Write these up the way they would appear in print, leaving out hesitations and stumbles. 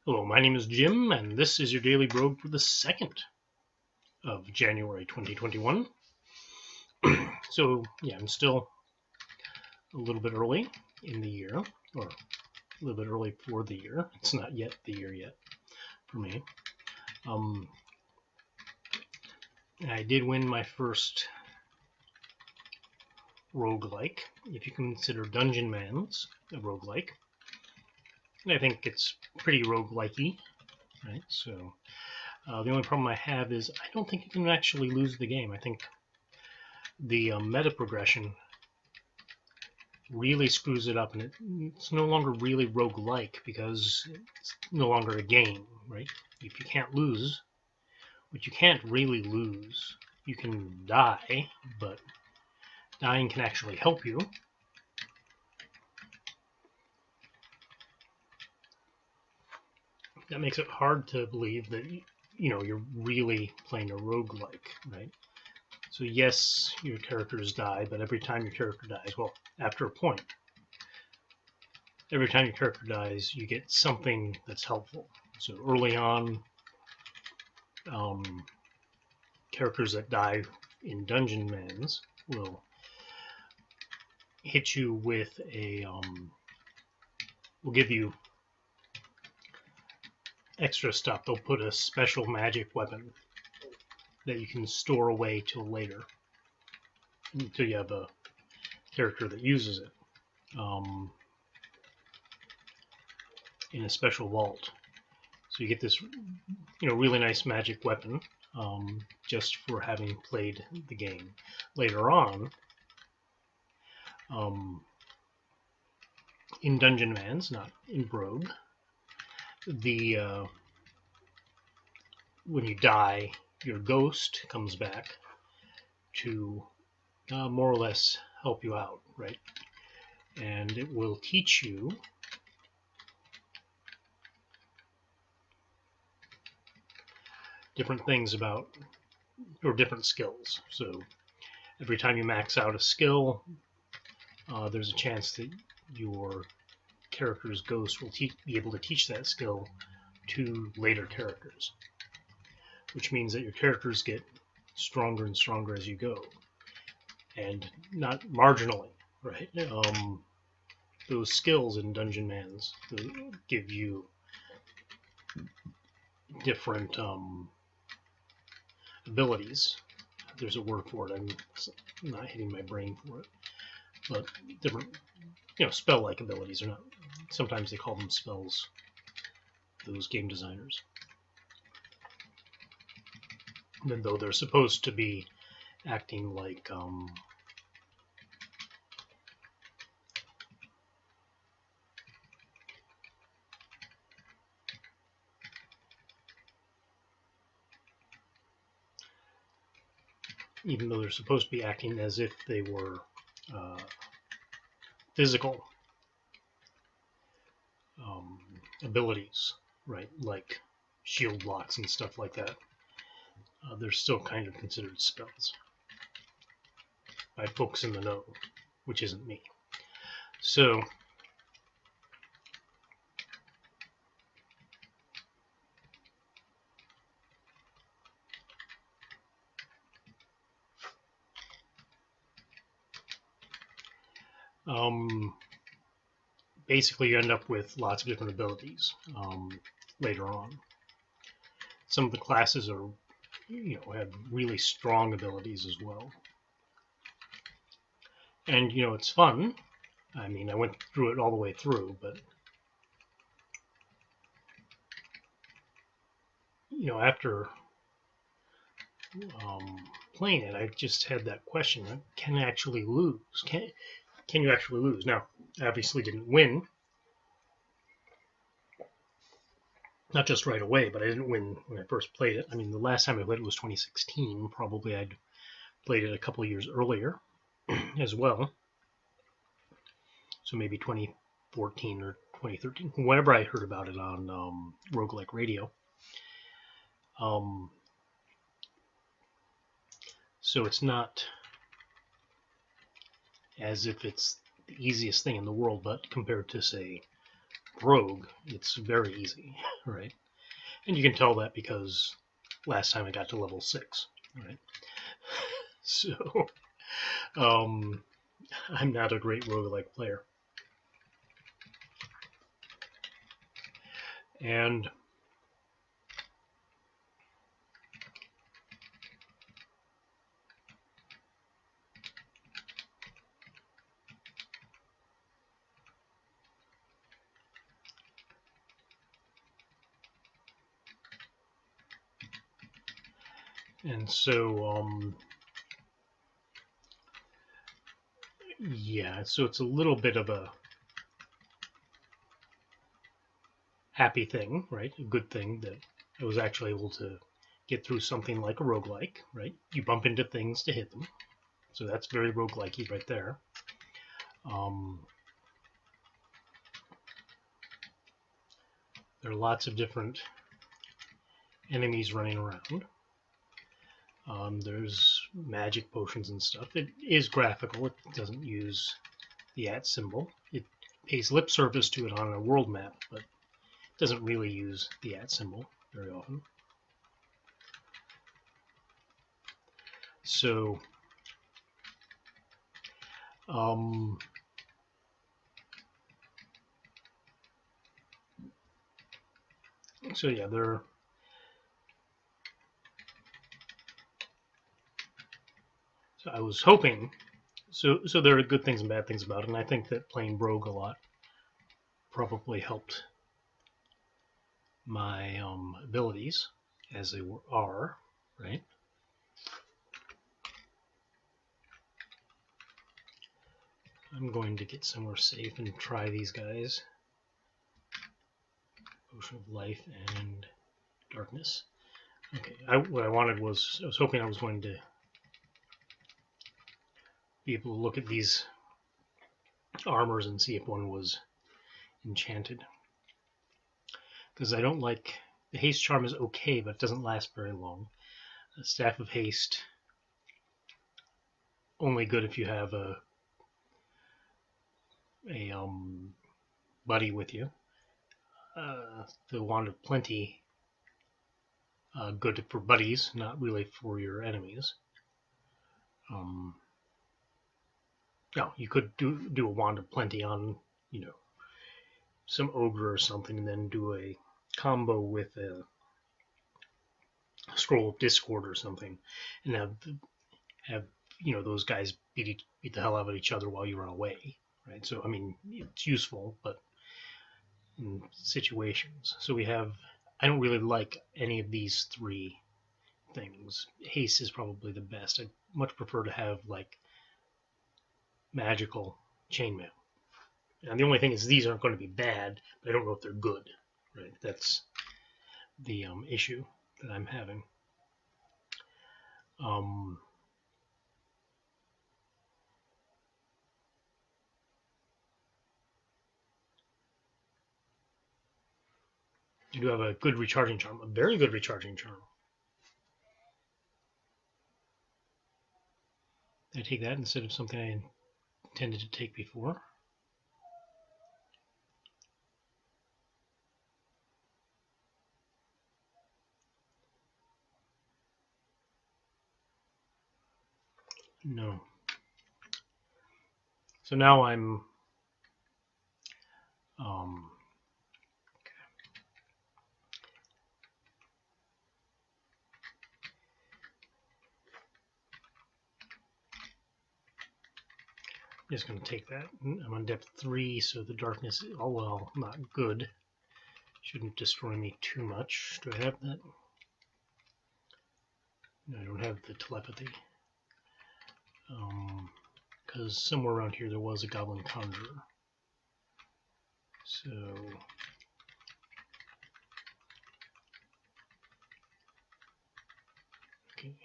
Hello, my name is Jim, and this is your Daily Brogue for the 2nd of January 2021. So, yeah, I'm still a little bit early in the year, or a little bit early for the year. It's not yet the year yet for me. I did win my first roguelike, if you consider Dungeon Man's a roguelike. And I think it's pretty roguelike-y, right? So the only problem I have is I don't think you can actually lose the game. I think the meta progression really screws it up, and it's no longer really roguelike because it's no longer a game, right? If you can't lose, but you can't really lose, you can die, but dying can actually help you. That makes it hard to believe that you're really playing a roguelike, right? So yes, your characters die, but every time your character dies, well, after a point, every time your character dies, you get something that's helpful. So early on, characters that die in Dungeon Man's will hit you with a, will give you extra stuff. They'll put a special magic weapon that you can store away till later, until you have a character that uses it in a special vault. So you get this, really nice magic weapon just for having played the game. Later on, in Dungeon Man's, not in Brogue, when you die, your ghost comes back to more or less help you out, right? And it will teach you different things about, or different skills. So every time you max out a skill, there's a chance that your character's ghost will be able to teach that skill to later characters, which means that your characters get stronger and stronger as you go, and not marginally, right? Those skills in Dungeon Man's give you different abilities. There's a word for it. I'm not hitting my brain for it, but different, spell-like abilities are not. Sometimes they call them spells, those game designers. Even though they're supposed to be acting like even though they're supposed to be acting as if they were physical abilities, right? Like shield blocks and stuff like that. They're still kind of considered spells by folks in the know, which isn't me. So basically you end up with lots of different abilities later on. Some of the classes are, have really strong abilities as well. And, it's fun. I mean, I went through it all the way through, but, after playing it, I just had that question, can I actually lose? Can you actually lose? Now, I obviously didn't win. Not just right away, but I didn't win when I first played it. I mean, the last time I played it was 2016. Probably I'd played it a couple of years earlier as well. So maybe 2014 or 2013, whenever I heard about it on Roguelike Radio. So it's not as if it's the easiest thing in the world, but compared to, say, Brogue, it's very easy, right? And you can tell that because last time I got to level 6, right? So, I'm not a great roguelike player. And so, yeah, so it's a little bit of a happy thing, right? A good thing that I was actually able to get through something like a roguelike, right? You bump into things to hit them. So that's very roguelike-y right there. There are lots of different enemies running around. There's magic potions and stuff. It is graphical. It doesn't use the @ symbol. It pays lip service to it on a world map, but it doesn't really use the @ symbol very often. So, so yeah, there. So I was hoping. So there are good things and bad things about it, and I think that playing Brogue a lot probably helped my abilities as they are, right? I'm going to get somewhere safe and try these guys. Potion of Life and Darkness. Okay, what I wanted was, I was hoping I was going to be able to look at these armors and see if one was enchanted. Because I don't like, the haste charm is okay, but it doesn't last very long. The Staff of Haste, only good if you have a buddy with you. The Wand of Plenty, good for buddies, not really for your enemies. No, you could do a Wand of Plenty on, some ogre or something, and then do a combo with a Scroll of Discord or something, and have those guys beat the hell out of each other while you run away, right? So I mean, it's useful, but in situations. So I don't really like any of these three things. Haste is probably the best. I'd much prefer to have like magical chainmail. And the only thing is these aren't going to be bad, but I don't know if they're good, right? That's the issue that I'm having. You do have a good recharging charm, a very good recharging charm. I take that instead of something I intended to take before. No. So now I'm just going to take that. I'm on depth 3, so the darkness, well, not good. Shouldn't destroy me too much. Do I have that? No, I don't have the telepathy. Because somewhere around here there was a goblin conjurer. So okay.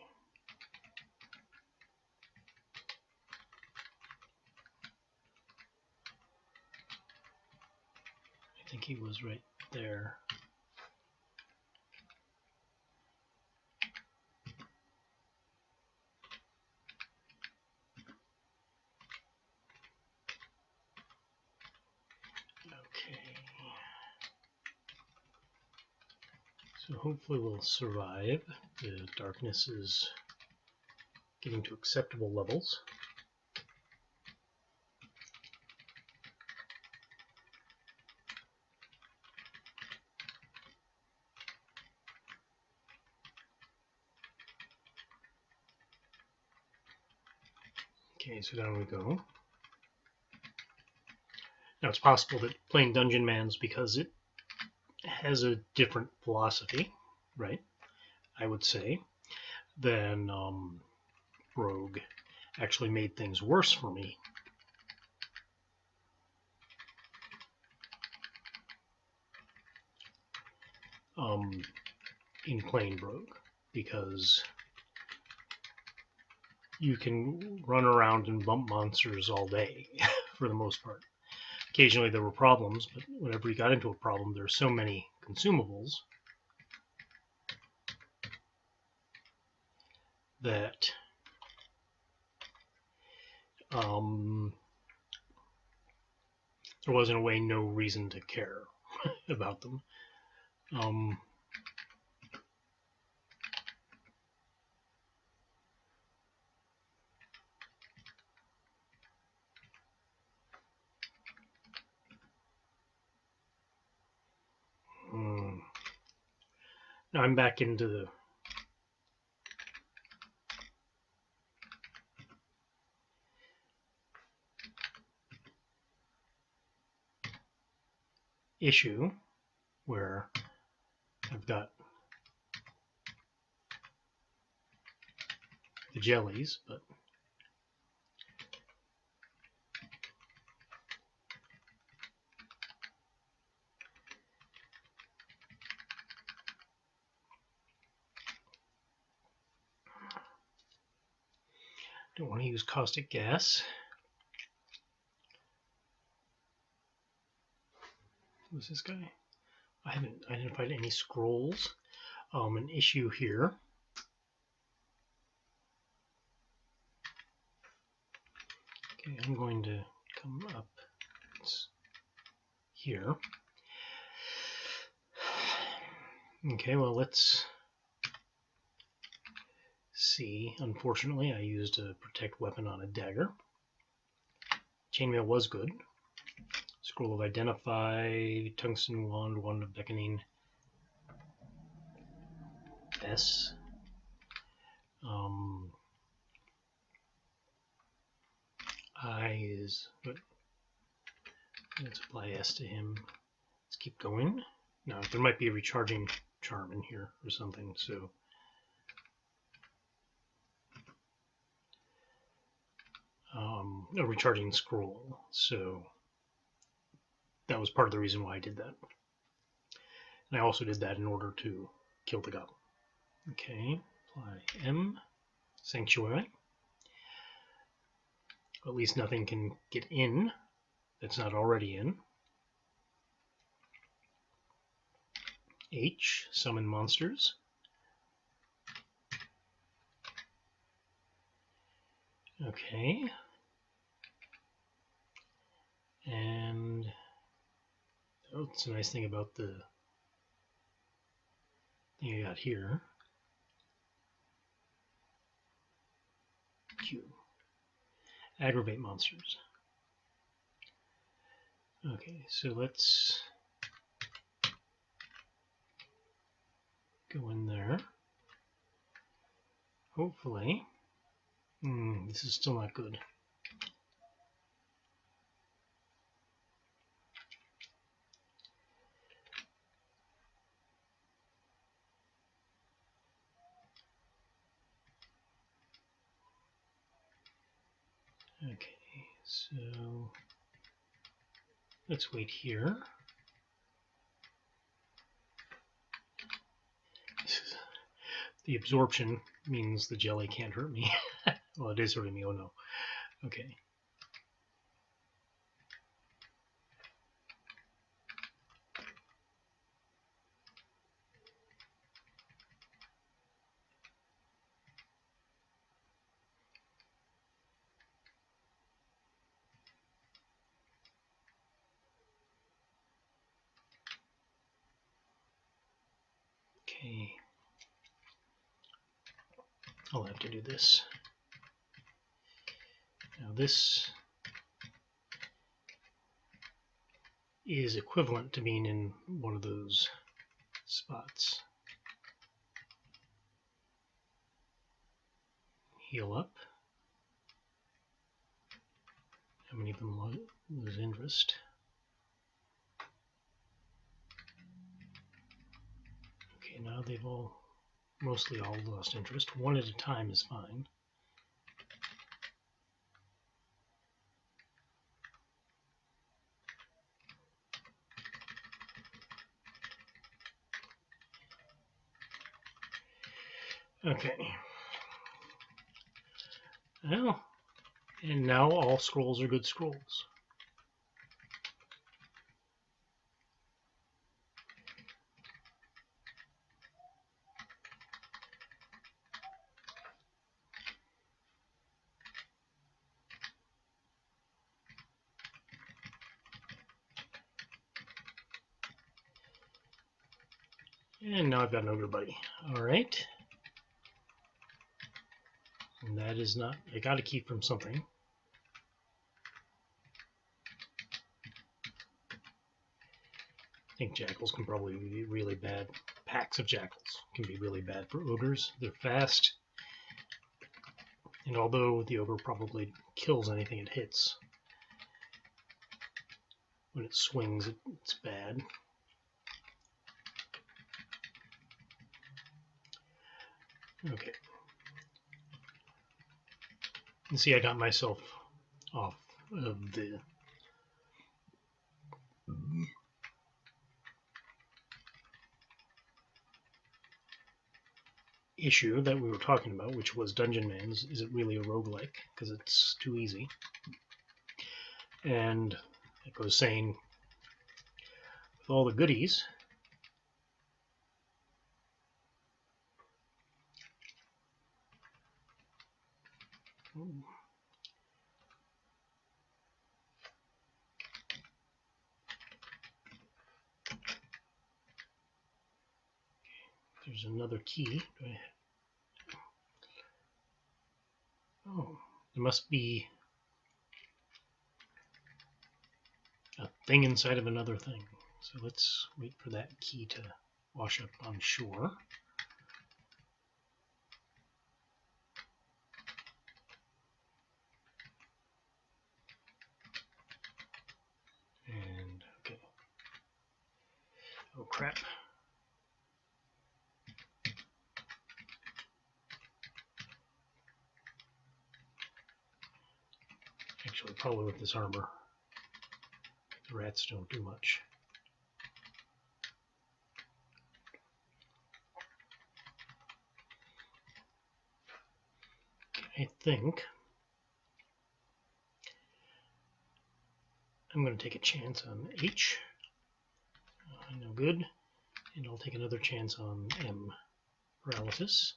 I think he was right there. Okay. So hopefully we'll survive. The darkness is getting to acceptable levels. Okay, so down we go. Now it's possible that playing Dungeon Mans, because it has a different philosophy, right, I would say, than Brogue, actually made things worse for me. In playing Brogue, because you can run around and bump monsters all day for the most part. Occasionally there were problems, but whenever you got into a problem, there are so many consumables that there was in a way no reason to care about them. Now I'm back into the issue where I've got the jellies, but don't want to use caustic gas. Who's this guy? I haven't identified any scrolls. An issue here. Okay, I'm going to come up here. Okay, well, let's see. Unfortunately, I used a protect weapon on a dagger. Chainmail was good. Scroll of Identify, Tungsten Wand, Wand of Beckoning, S. I is, but let's apply S to him. Let's keep going. Now, there might be a recharging charm in here or something, so. A recharging scroll, so that was part of the reason why I did that. And I also did that in order to kill the goblin. Okay, apply M, Sanctuary. At least nothing can get in that's not already in. H, Summon Monsters. Okay. And oh, it's a nice thing about the thing I got here. Q. Aggravate monsters. Okay, so let's go in there. Hopefully. This is still not good. Okay, so let's wait here. The absorption means the jelly can't hurt me. Well, it is hurting me, oh no. Okay. Okay. I'll have to do this. Now this is equivalent to being in one of those spots. Heal up. How many of them lose interest? Okay, now they've mostly all lost interest. One at a time is fine. Okay. Well, and now all scrolls are good scrolls. And now I've got an ogre buddy. Alright. And that is not... I got to keep from something. I think jackals can probably be really bad. Packs of jackals can be really bad for ogres. They're fast. And although the ogre probably kills anything it hits, when it swings, it's bad. Okay. And see, I got myself off of the issue that we were talking about, which was Dungeon Man's. Is it really a roguelike? Because it's too easy. And it goes saying, with all the goodies, there's another key. Oh, there must be a thing inside of another thing. So let's wait for that key to wash up on shore. And, okay. Oh, crap. Actually, probably with this armor, the rats don't do much. I think I'm going to take a chance on H. No good. And I'll take another chance on M. Paralysis.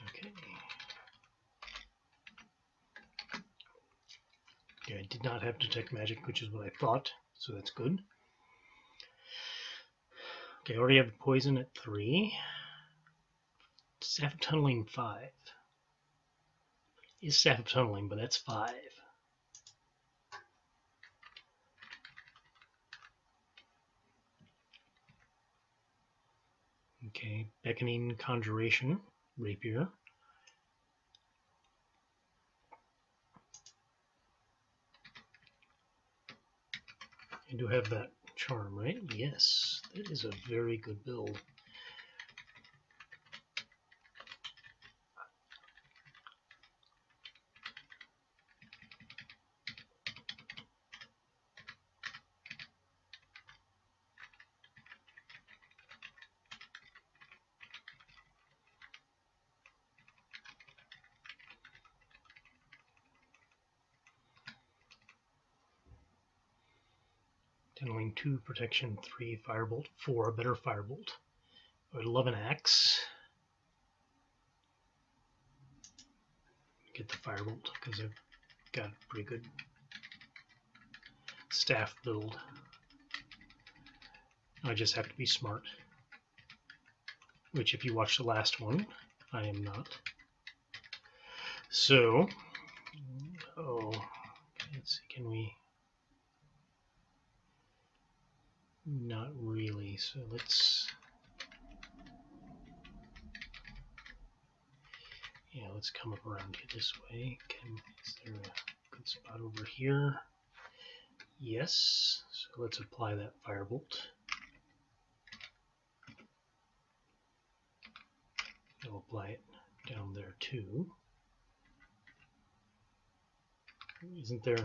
Okay. Okay, I did not have Detect Magic, which is what I thought, so that's good. Okay, I already have Poison at 3. Staff of Tunneling 5. Is Staff of Tunneling, but that's 5. Okay, Beckoning Conjuration, Rapier. I do have that charm, right? Yes, that is a very good build. Tunneling 2, Protection 3, Firebolt 4, a better Firebolt. I would love an axe. Get the Firebolt because I've got a pretty good staff build. I just have to be smart. Which, if you watch the last one, I am not. So, let's see, can we? Not really, so let's come up around here this way. Is there a good spot over here? Yes, so let's apply that firebolt. I'll apply it down there too. Isn't there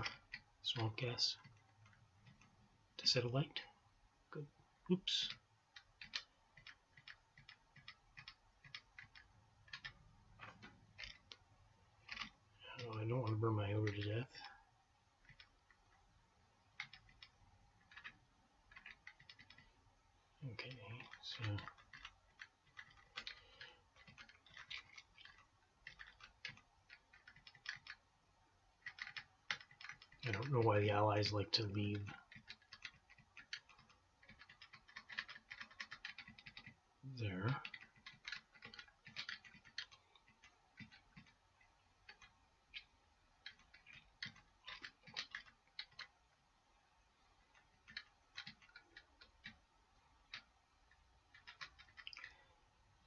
swamp gas to set a light? Good. Oops. Oh, I don't want to burn my ogre to death. Okay, so I don't know why the allies like to leave there.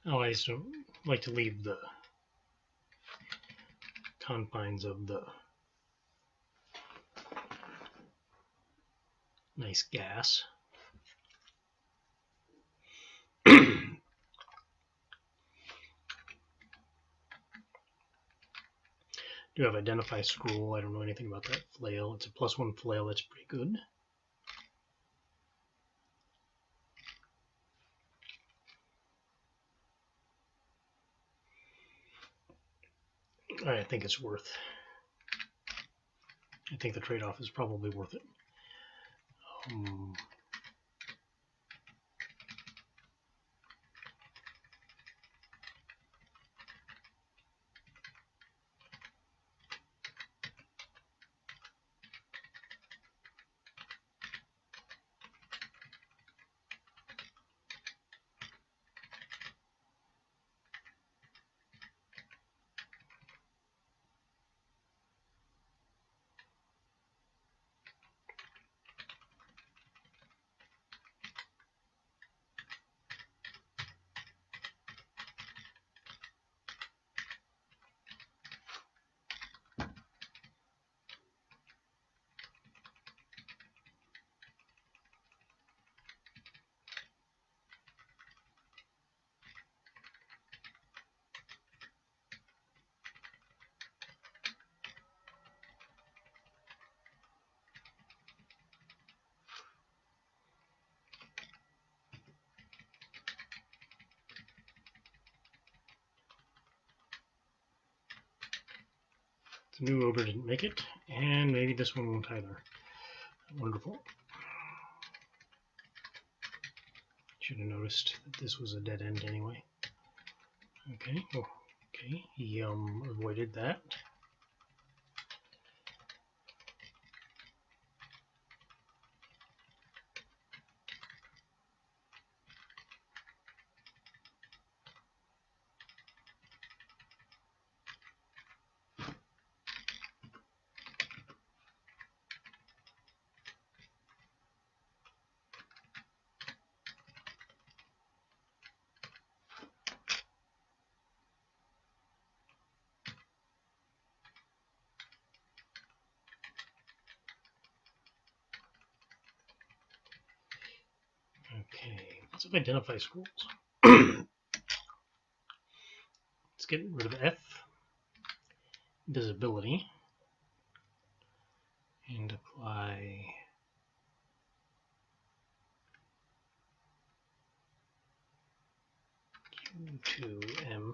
Allies don't like to leave the confines of the nice gas. Do have identify scroll. I don't know anything about that flail. It's a +1 flail. That's pretty good. I think it's worth. I think the trade-off is probably worth it. The new ogre didn't make it, and maybe this one won't either. Wonderful. Should have noticed that this was a dead end anyway. Okay, okay, he avoided that. Okay, let's identify scrolls. Let's get rid of F, visibility, and apply Q2M.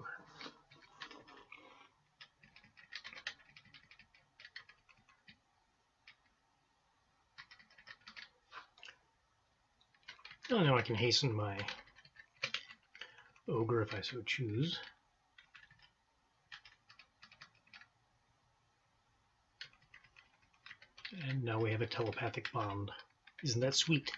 Oh, now I can hasten my ogre if I so choose. And now we have a telepathic bond. Isn't that sweet?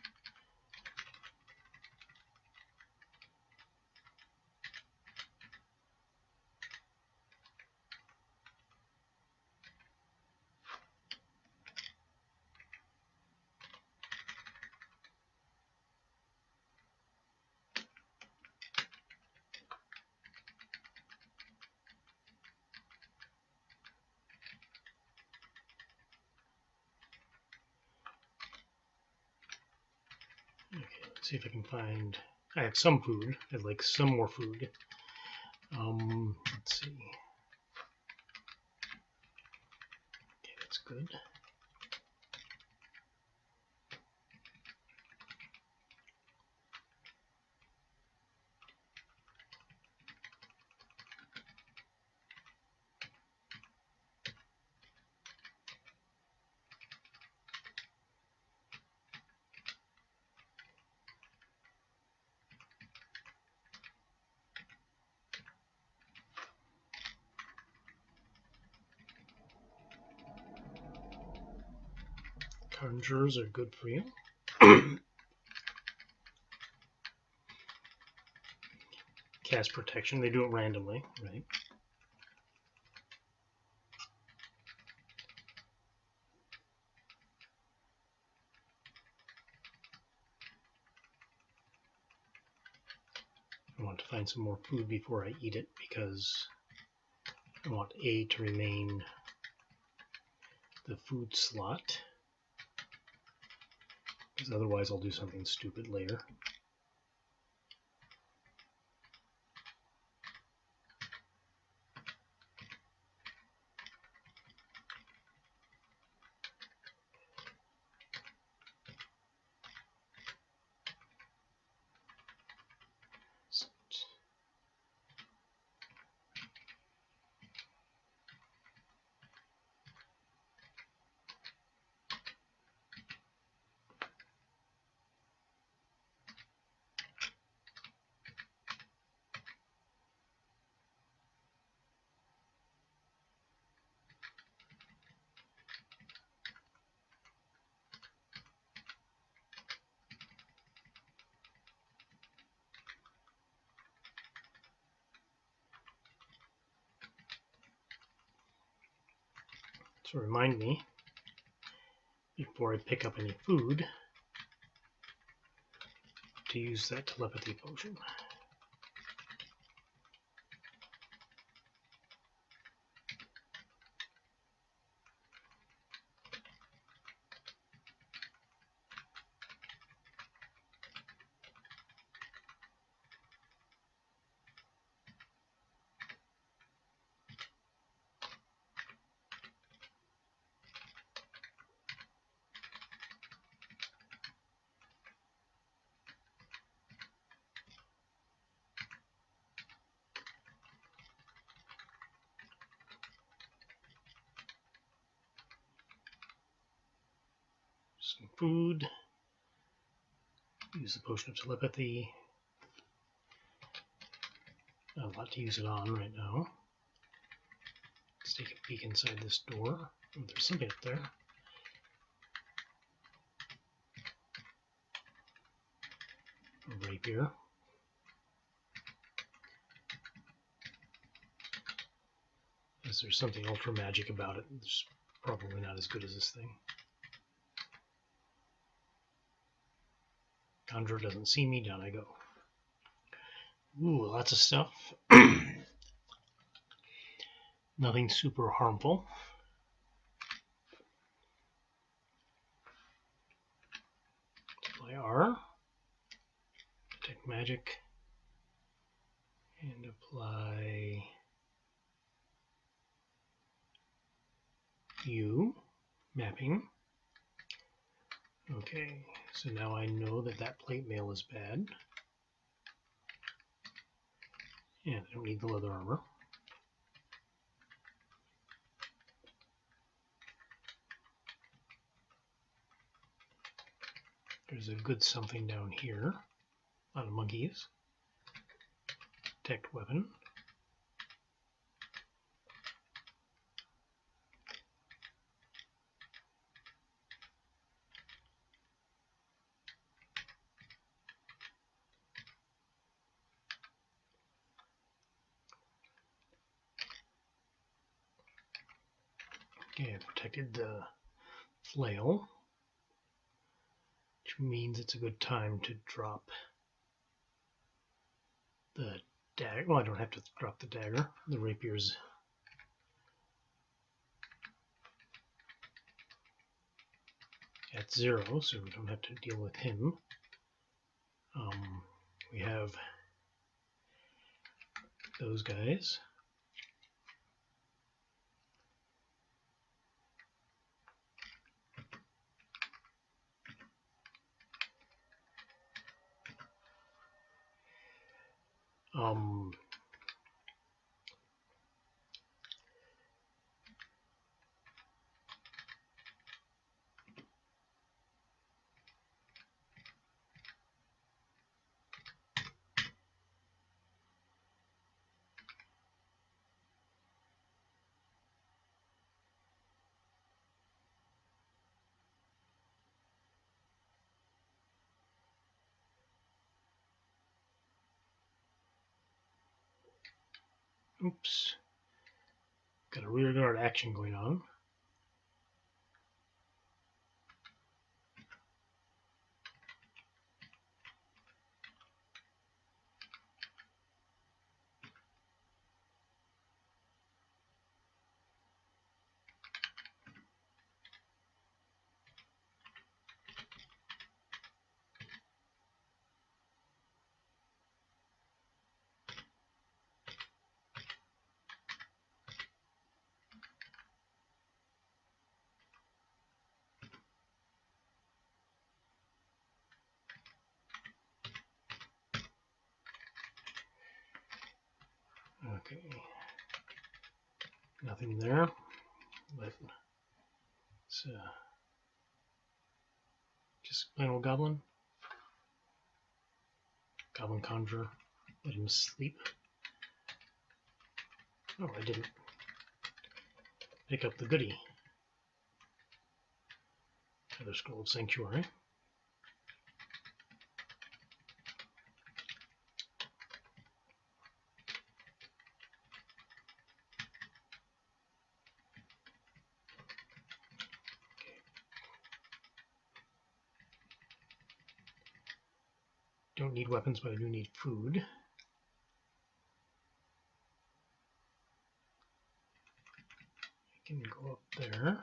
See if I can find. I have some food. I'd like some more food. Let's see. Okay, that's good. Conjurers are good for you. Cast protection. They do it randomly, right? I want to find some more food before I eat it because I want A to remain the food slot, because otherwise I'll do something stupid later. So remind me, before I pick up any food, to use that telepathy potion. Some food. Use the potion of telepathy. Not a lot to use it on right now. Let's take a peek inside this door. Oh, there's something up there. A rapier. Yes, there's something ultra magic about it. It's probably not as good as this thing. Conjurer doesn't see me, down I go. Ooh, lots of stuff. Nothing super harmful. Apply R. Detect magic. And apply U. Mapping. Okay, so now I know that that plate mail is bad. And I don't need the leather armor. There's a good something down here. A lot of monkeys. Detect weapon. Okay, I protected the flail, which means it's a good time to drop the dagger. Well, I don't have to drop the dagger. The rapier's at 0, so we don't have to deal with him. We have those guys. Oops. Got a rear guard action going on. Okay. Nothing there, but it's just plain old goblin. Goblin conjurer. Let him sleep. Oh, I didn't pick up the goodie. Another scroll of sanctuary. Don't need weapons, but I do need food. I can go up there.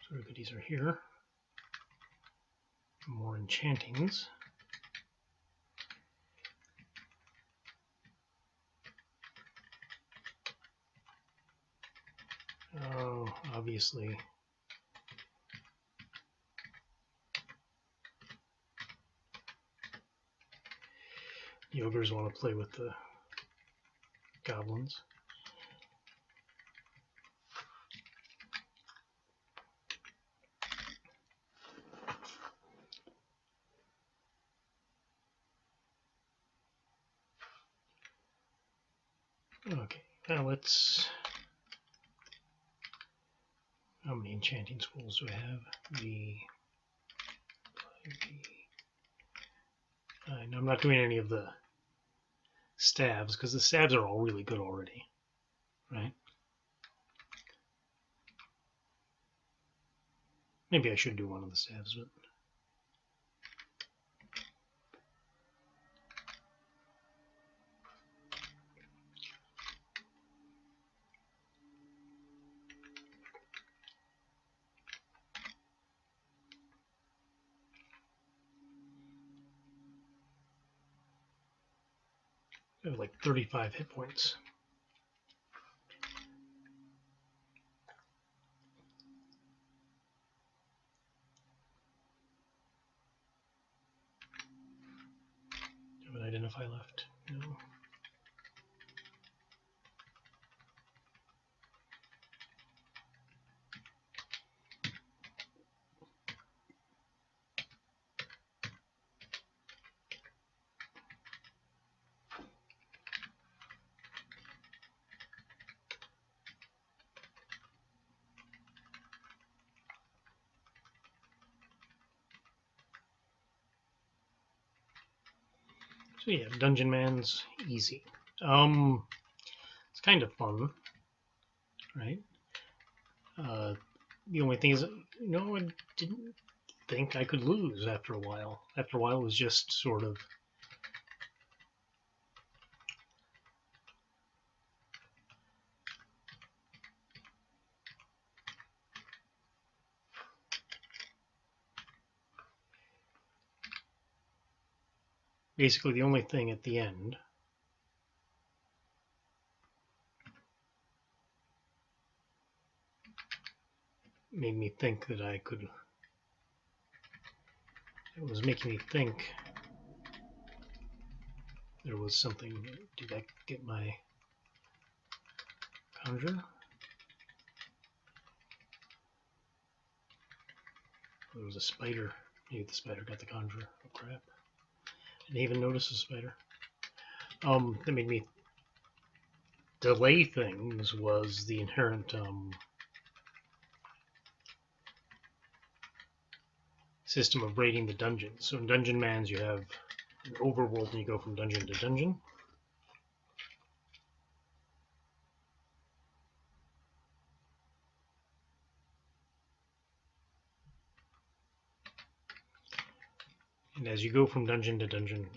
So the goodies are here. More enchantings. Oh, obviously. The ogres want to play with the goblins. Okay, now let's... How many enchanting scrolls do I have? I'm not doing any of the staves, because the staves are all really good already, right? Maybe I should do one of the staves, but... I have like 35 hit points. Do I have an identify left? No. So yeah, Dungeon Man's easy. It's kind of fun, right? The only thing is, no, I didn't think I could lose after a while. After a while, it was just sort of basically the only thing at the end made me think that I could. It was making me think there was something. Did I get my conjure? There was a spider. Maybe the spider got the conjure. Oh crap. Didn't even notice the spider. That made me delay things was the inherent system of raiding the dungeons. So in Dungeon Mans you have an overworld and you go from dungeon to dungeon. And as you go from dungeon to dungeon,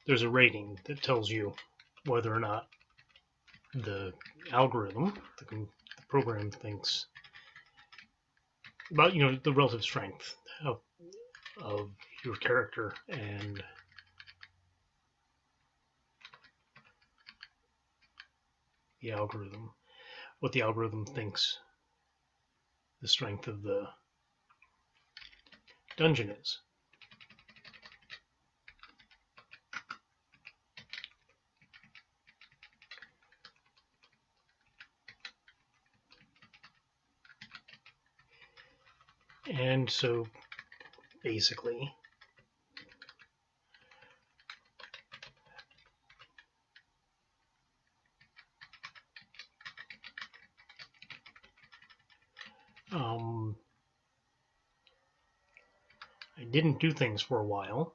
there's a rating that tells you whether or not the algorithm, the program thinks about, the relative strength of your character and the algorithm, what the algorithm thinks the strength of the dungeon is. And so basically I didn't do things for a while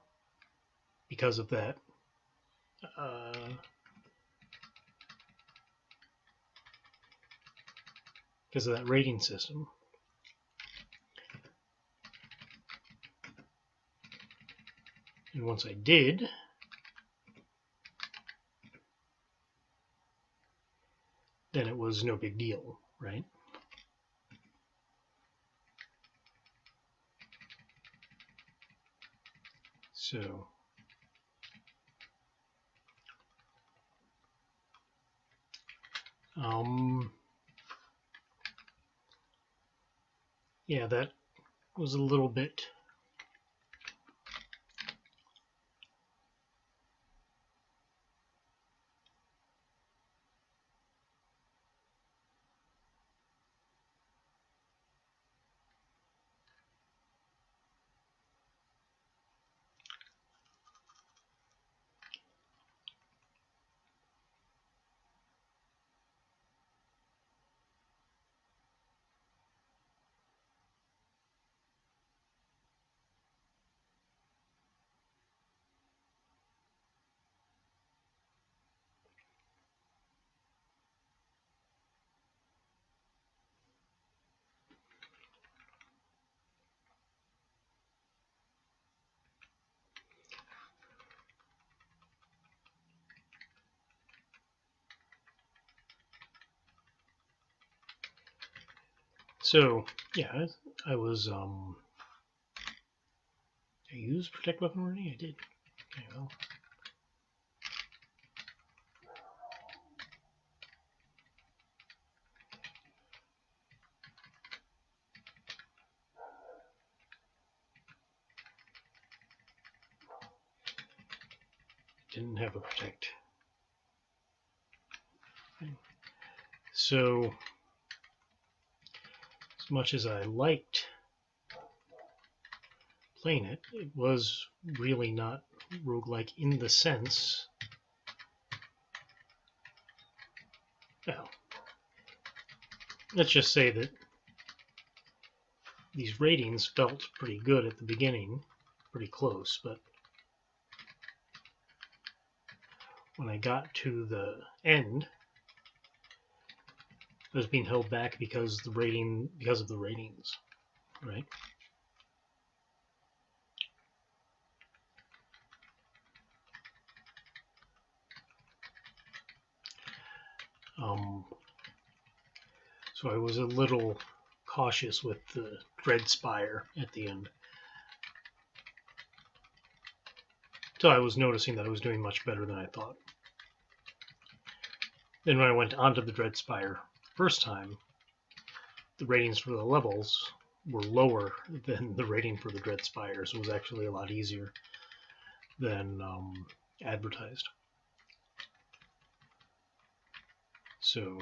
because of that. Because of that rating system. And once I did, then it was no big deal, right? So yeah, that was a little bit so yeah, I was I used protect weapon already? I did. Okay, well. Didn't have a protect. Okay. So as much as I liked playing it, it was really not roguelike in the sense. Well, let's just say that these ratings felt pretty good at the beginning, pretty close, but when I got to the end, I was being held back because of the ratings. right? So I was a little cautious with the Dread Spire at the end. Until I was noticing that I was doing much better than I thought. Then when I went onto the Dread Spire first time, the ratings for the levels were lower than the rating for the Dread Spire, so it was actually a lot easier than advertised. So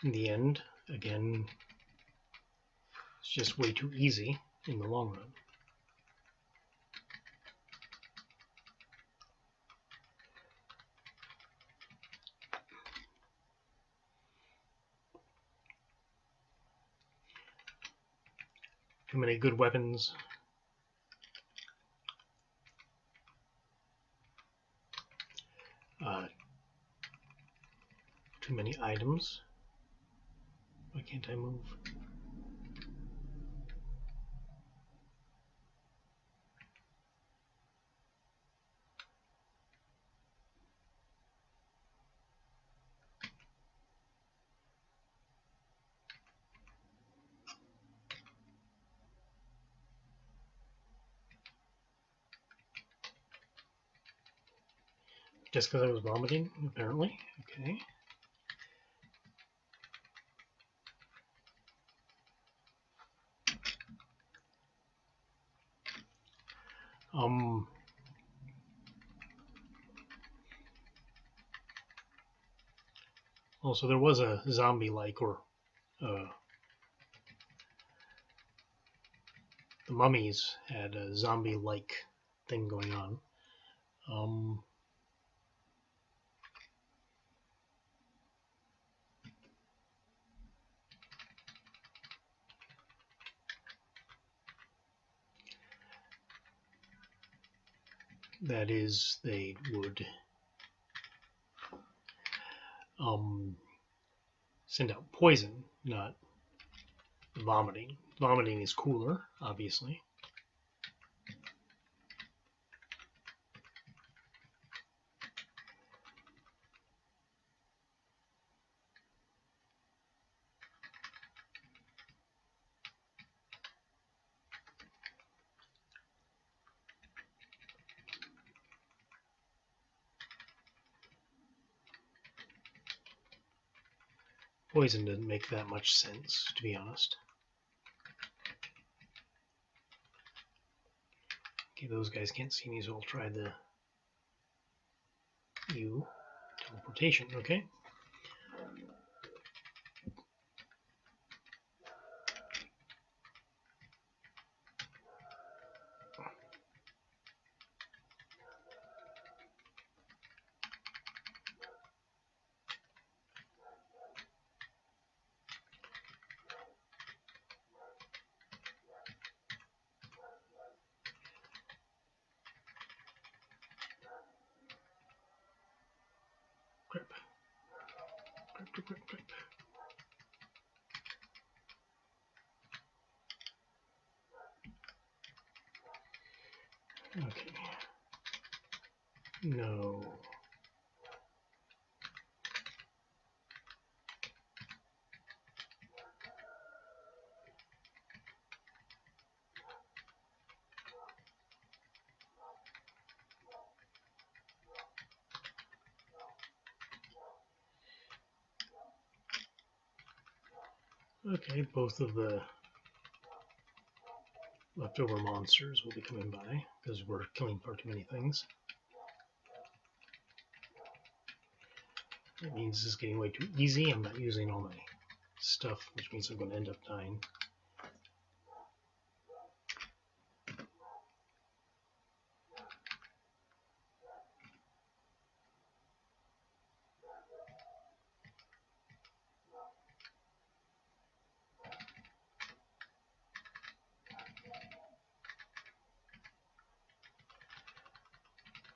in the end, again, it's just way too easy in the long run. Too many good weapons. Too many items. Why can't I move? Just because I was vomiting, apparently. Okay. Also, there was a zombie-like, or the mummies had a zombie-like thing going on. That is, they would send out poison, not vomiting. Vomiting is cooler, obviously. Poison didn't make that much sense, to be honest. Okay, those guys can't see me, so I'll try the U teleportation, okay? Crap. Crap. Okay. No. Okay, both of the leftover monsters will be coming by because we're killing far too many things. That means this is getting way too easy. I'm not using all my stuff, which means I'm going to end up dying.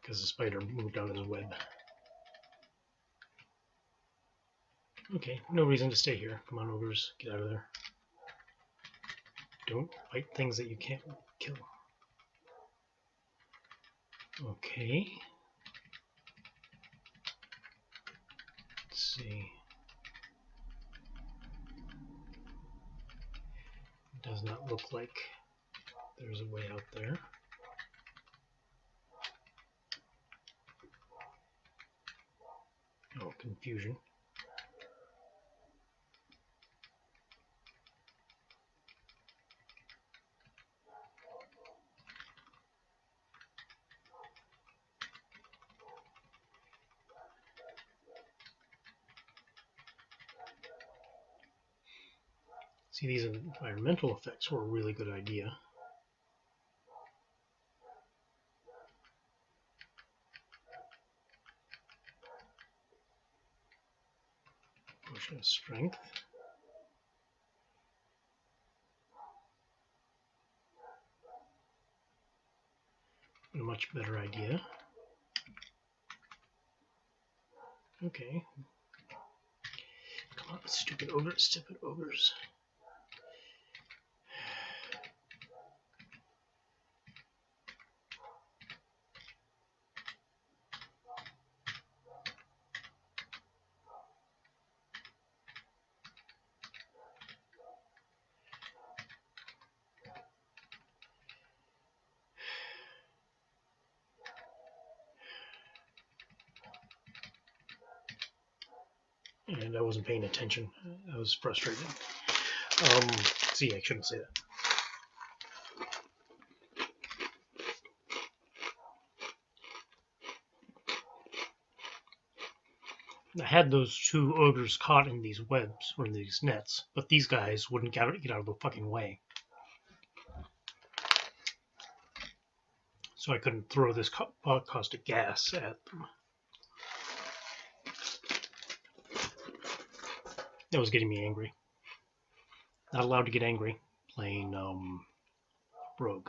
because the spider moved out of his web. Okay, no reason to stay here. Come on, ogres, get out of there. Don't fight things that you can't kill. Okay. Let's see. It does not look like there's a way out there. Oh, confusion. See, these environmental effects were a really good idea. Potion of strength. A much better idea. Okay. Come on, stupid ogres, stupid ogres. And I wasn't paying attention. I was frustrated. See, I shouldn't say that. I had those two ogres caught in these webs, or in these nets, but these guys wouldn't get out of the fucking way. So I couldn't throw this caustic gas at them. That was getting me angry. Not allowed to get angry playing Brogue.